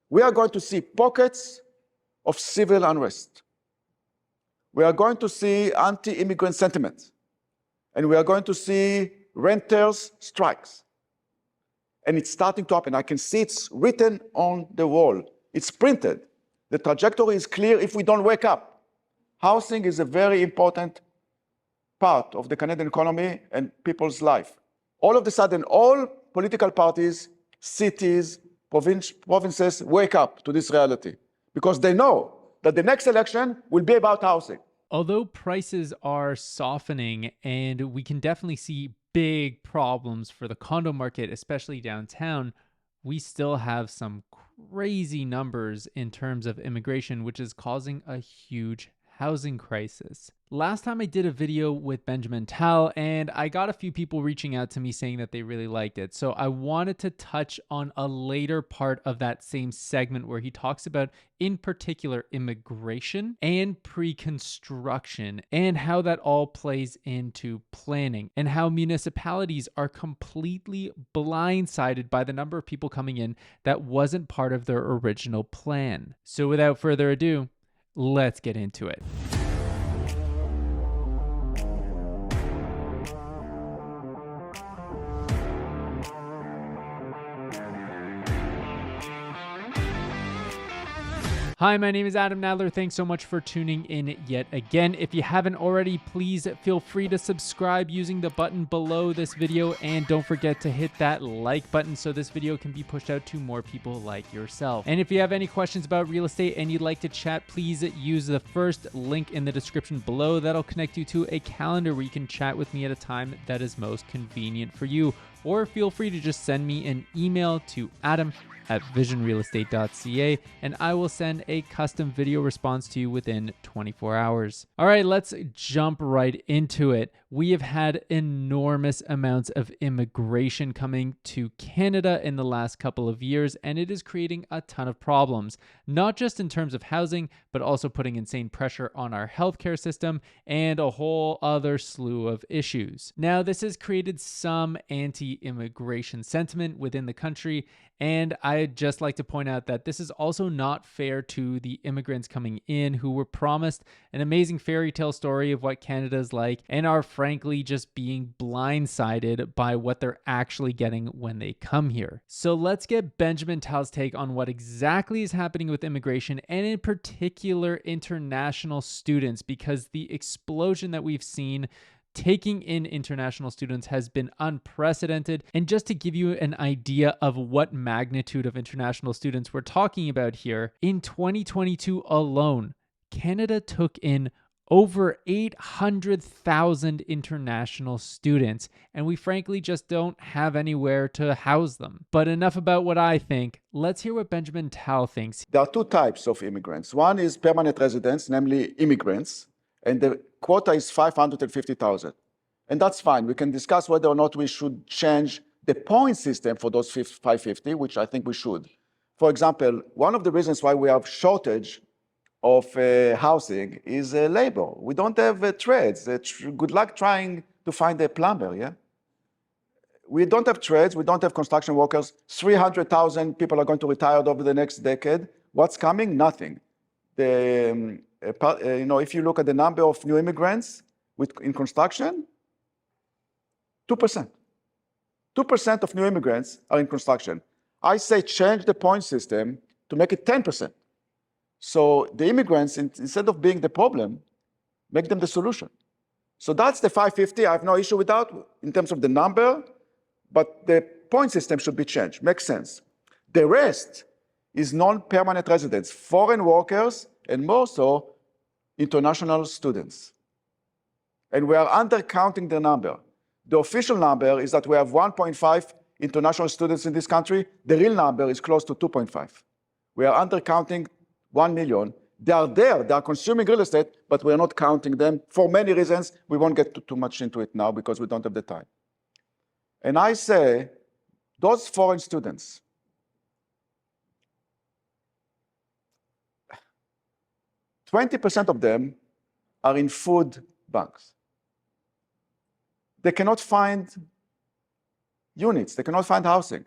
we are going to see pockets of civil unrest. We are going to see anti-immigrant sentiment. And we are going to see renters' strikes. And it's starting to happen. I can see it's written on the wall. It's printed. The trajectory is clear if we don't wake up. Housing is a very important part of the Canadian economy and people's life. All of a sudden, all political parties, cities, provinces wake up to this reality because they know that the next election will be about housing. Although prices are softening and we can definitely see big problems for the condo market, especially downtown, we still have some crazy numbers in terms of immigration, which is causing a huge housing crisis. Last time I did a video with Benjamin Tal, and I got a few people reaching out to me saying that they really liked it. So I wanted to touch on a later part of that same segment where he talks about, in particular, immigration and pre-construction and how that all plays into planning and how municipalities are completely blindsided by the number of people coming in that wasn't part of their original plan. So without further ado, let's get into it. Hi, my name is Adam Nadler. Thanks so much for tuning in yet again. If you haven't already, please feel free to subscribe using the button below this video, and don't forget to hit that like button so this video can be pushed out to more people like yourself. And if you have any questions about real estate and you'd like to chat, please use the first link in the description below. That'll connect you to a calendar where you can chat with me at a time that is most convenient for you. Or feel free to just send me an email to adam@visionrealestate.ca and I will send a custom video response to you within 24 hours. All right, let's jump right into it. We have had enormous amounts of immigration coming to Canada in the last couple of years, and it is creating a ton of problems, not just in terms of housing, but also putting insane pressure on our healthcare system and a whole other slew of issues. Now, this has created some anti-immigration sentiment within the country, and I'd just like to point out that this is also not fair to the immigrants coming in who were promised an amazing fairy tale story of what Canada is like and are frankly just being blindsided by what they're actually getting when they come here. So let's get Benjamin Tal's take on what exactly is happening with immigration and in particular international students, because the explosion that we've seen taking in international students has been unprecedented. And just to give you an idea of what magnitude of international students we're talking about here, in 2022 alone, Canada took in over 800,000 international students, and we frankly just don't have anywhere to house them. But enough about what I think. Let's hear what Benjamin Tal thinks. There are two types of immigrants. One is permanent residents, namely immigrants, and the quota is 550,000. And that's fine. We can discuss whether or not we should change the point system for those 550, which I think we should. For example, one of the reasons why we have shortage of housing is labor. We don't have trades. Good luck trying to find a plumber, yeah? We don't have trades. We don't have construction workers. 300,000 people are going to retire over the next decade. What's coming? Nothing. If you look at the number of new immigrants in construction, 2%. 2% of new immigrants are in construction. I say change the point system to make it 10%. So the immigrants, instead of being the problem, make them the solution. So that's the 550. I have no issue with that in terms of the number, but the point system should be changed. Makes sense. The rest is non-permanent residents, foreign workers, and more so, international students. And we are undercounting the number. The official number is that we have 1.5 international students in this country. The real number is close to 2.5. We are undercounting 1 million. They are there, they are consuming real estate, but we are not counting them for many reasons. We won't get too much into it now because we don't have the time. And I say, those foreign students, %20 of them are in food banks. They cannot find units, they cannot find housing.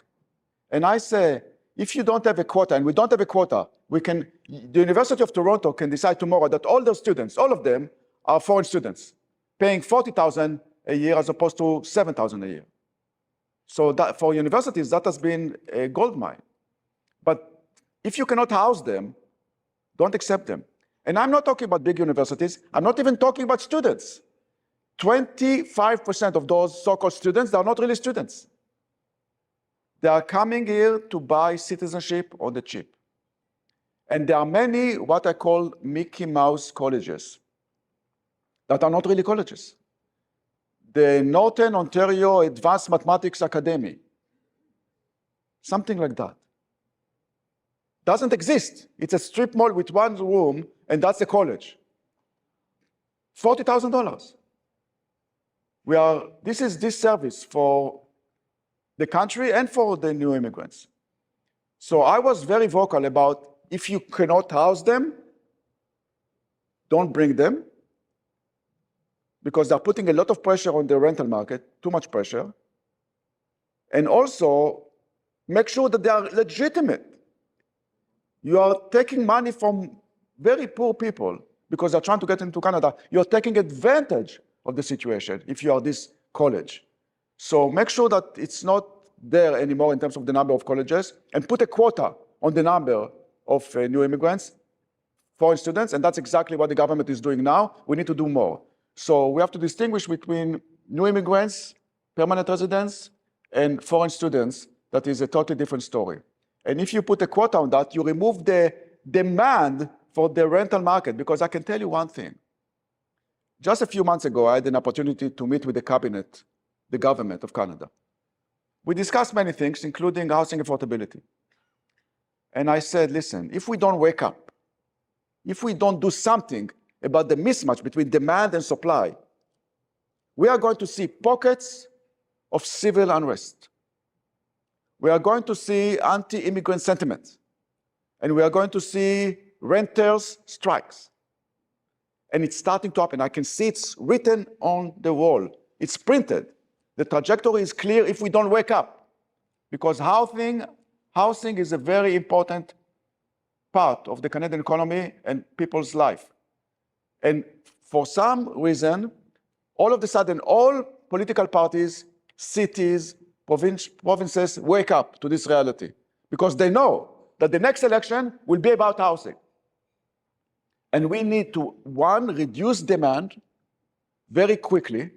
And I say, if you don't have a quota, and we don't have a quota, the University of Toronto can decide tomorrow that all those students, all of them, are foreign students, paying $40,000 a year as opposed to $7,000 a year. So that, for universities, that has been a gold mine. But if you cannot house them, don't accept them. And I'm not talking about big universities. I'm not even talking about students. 25% of those so-called students, they are not really students. They are coming here to buy citizenship on the cheap. And there are many what I call Mickey Mouse colleges that are not really colleges. The Northern Ontario Advanced Mathematics Academy, something like that. Doesn't exist. It's a strip mall with one room, and that's the college. $40,000. This is disservice for the country and for the new immigrants. So I was very vocal about, if you cannot house them, don't bring them, because they're putting a lot of pressure on the rental market, too much pressure. And also, make sure that they are legitimate. You are taking money from very poor people because they're trying to get into Canada. You're taking advantage of the situation if you are this college. So make sure that it's not there anymore in terms of the number of colleges, and put a quota on the number of new immigrants, foreign students, and that's exactly what the government is doing now. We need to do more. So we have to distinguish between new immigrants, permanent residents, and foreign students. That is a totally different story. And if you put a quota on that, you remove the demand for the rental market, because I can tell you one thing. Just a few months ago, I had an opportunity to meet with the cabinet, the government of Canada. We discussed many things, including housing affordability. And I said, listen, if we don't wake up, if we don't do something about the mismatch between demand and supply, we are going to see pockets of civil unrest. We are going to see anti-immigrant sentiment. And we are going to see renters' strikes. And it's starting to happen. I can see it's written on the wall. It's printed. The trajectory is clear if we don't wake up. Because housing is a very important part of the Canadian economy and people's life. And for some reason, all of a sudden, all political parties, cities, provinces wake up to this reality. Because they know that the next election will be about housing. And we need to, one, reduce demand very quickly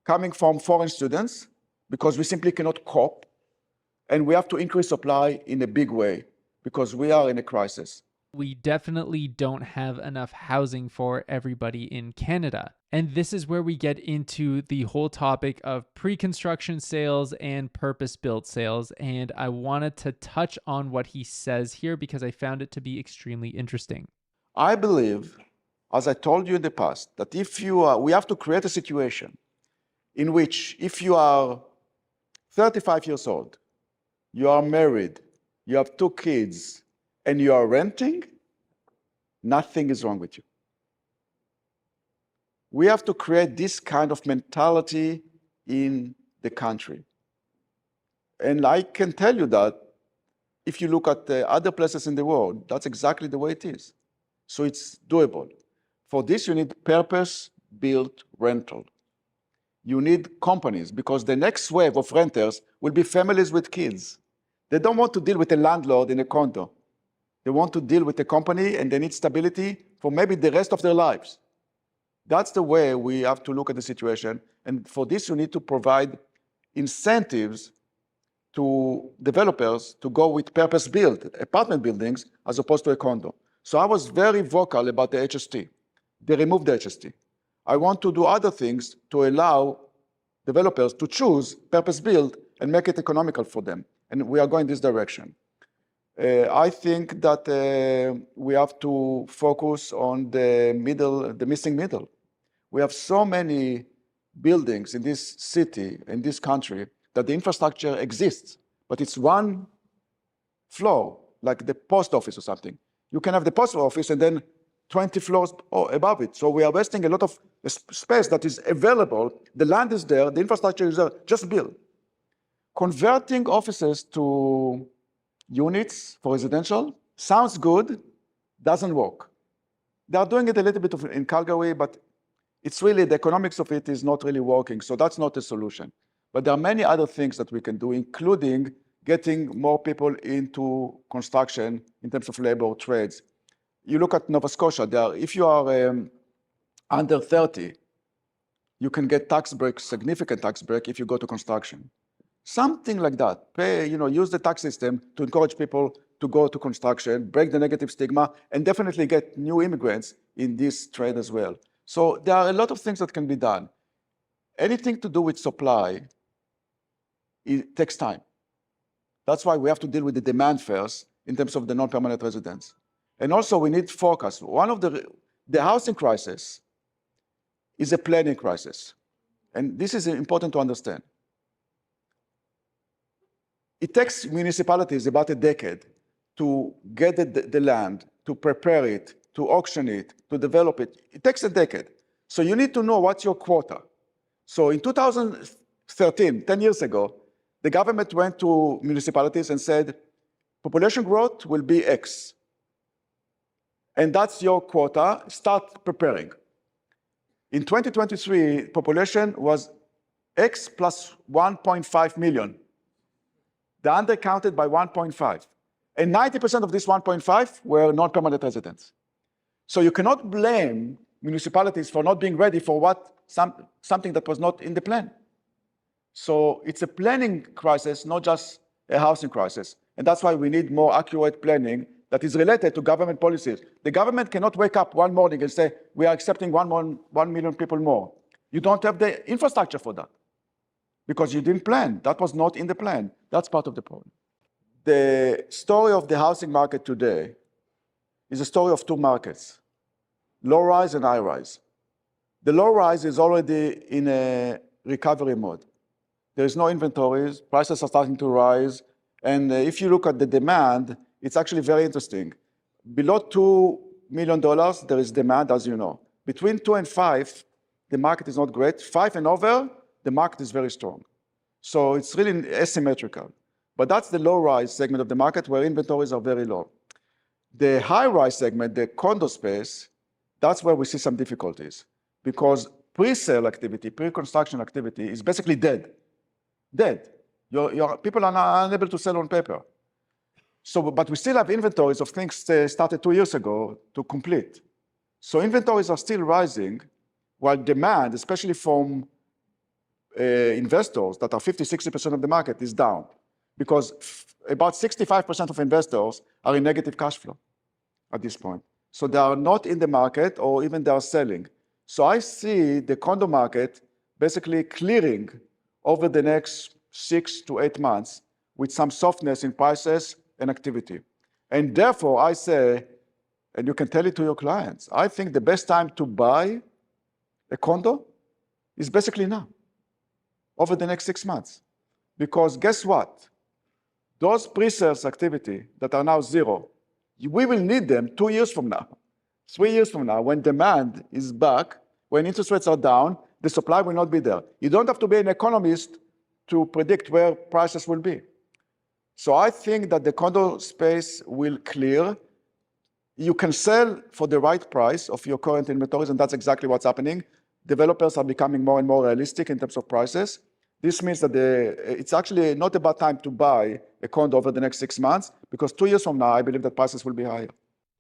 coming from foreign students, because we simply cannot cope. And we have to increase supply in a big way, because we are in a crisis. We definitely don't have enough housing for everybody in Canada. And this is where we get into the whole topic of pre-construction sales and purpose-built sales. And I wanted to touch on what he says here because I found it to be extremely interesting. I believe, as I told you in the past, that we have to create a situation in which if you are 35 years old, you are married, you have 2 kids, and you are renting, nothing is wrong with you. We have to create this kind of mentality in the country. And I can tell you that if you look at other places in the world, that's exactly the way it is. So it's doable. For this, you need purpose-built rental. You need companies, because the next wave of renters will be families with kids. They don't want to deal with a landlord in a condo. They want to deal with a company, and they need stability for maybe the rest of their lives. That's the way we have to look at the situation. And for this, you need to provide incentives to developers to go with purpose-built apartment buildings as opposed to a condo. So I was very vocal about the HST. They removed the HST. I want to do other things to allow developers to choose purpose-built and make it economical for them. And we are going this direction. I think that we have to focus on the missing middle. We have so many buildings in this city, in this country, that the infrastructure exists, but it's one floor, like the post office or something. You can have the post office and then 20 floors above it. So we are wasting a lot of space that is available. The land is there, the infrastructure is there, just build. Converting offices to units for residential. Sounds good, doesn't work. They are doing it a little bit in Calgary, but it's really, the economics of it is not really working. So that's not a solution. But there are many other things that we can do, including getting more people into construction in terms of labor trades. You look at Nova Scotia, if you are under 30, you can get tax break, significant tax break if you go to construction. Something like that. Use the tax system to encourage people to go to construction, break the negative stigma, and definitely get new immigrants in this trade as well. So there are a lot of things that can be done. Anything to do with supply, it takes time. That's why we have to deal with the demand first in terms of the non-permanent residents. And also we need forecast. One of the housing crisis is a planning crisis. And this is important to understand. It takes municipalities about a decade to get the land, to prepare it, to auction it, to develop it. It takes a decade. So you need to know what's your quota. So in 2013, 10 years ago, the government went to municipalities and said, population growth will be X. And that's your quota, start preparing. In 2023, population was X plus 1.5 million. They undercounted by 1.5. And 90% of this 1.5 were non-permanent residents. So you cannot blame municipalities for not being ready for something that was not in the plan. So it's a planning crisis, not just a housing crisis. And that's why we need more accurate planning that is related to government policies. The government cannot wake up one morning and say, we are accepting 1 million people more. You don't have the infrastructure for that because you didn't plan. That was not in the plan. That's part of the problem. The story of the housing market today is a story of two markets, low-rise and high-rise. The low-rise is already in a recovery mode. There is no inventories, prices are starting to rise, and if you look at the demand, it's actually very interesting. Below $2 million, there is demand, as you know. Between 2 and 5, the market is not great. 5 and over, the market is very strong. So it's really asymmetrical. But that's the low-rise segment of the market where inventories are very low. The high-rise segment, the condo space, that's where we see some difficulties because pre-sale activity, pre-construction activity is basically dead. Dead. People are unable to sell on paper. So, but we still have inventories of things started 2 years ago to complete. So inventories are still rising while demand, especially from investors that are 50-60% of the market, is down because about 65% of investors are in negative cash flow at this point. So they are not in the market or even they are selling. So I see the condo market basically clearing over the next 6 to 8 months with some softness in prices and activity. And therefore I say, and you can tell it to your clients, I think the best time to buy a condo is basically now, over the next 6 months. Because guess what? Those pre-sales activity that are now zero, we will need them 2 years from now, 3 years from now, when demand is back, when interest rates are down, the supply will not be there. You don't have to be an economist to predict where prices will be. So I think that the condo space will clear. You can sell for the right price of your current inventories, and that's exactly what's happening. Developers are becoming more and more realistic in terms of prices. This means that it's actually not a bad time to buy a condo over the next 6 months, because 2 years from now, I believe that prices will be higher.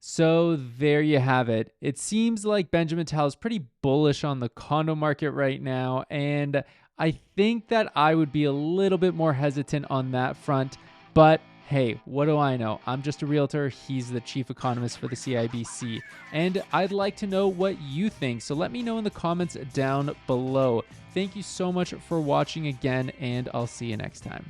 So there you have it. It seems like Benjamin Tal is pretty bullish on the condo market right now, and I think that I would be a little bit more hesitant on that front. But hey, what do I know? I'm just a realtor. He's the chief economist for the CIBC. And I'd like to know what you think. So let me know in the comments down below. Thank you so much for watching again, and I'll see you next time.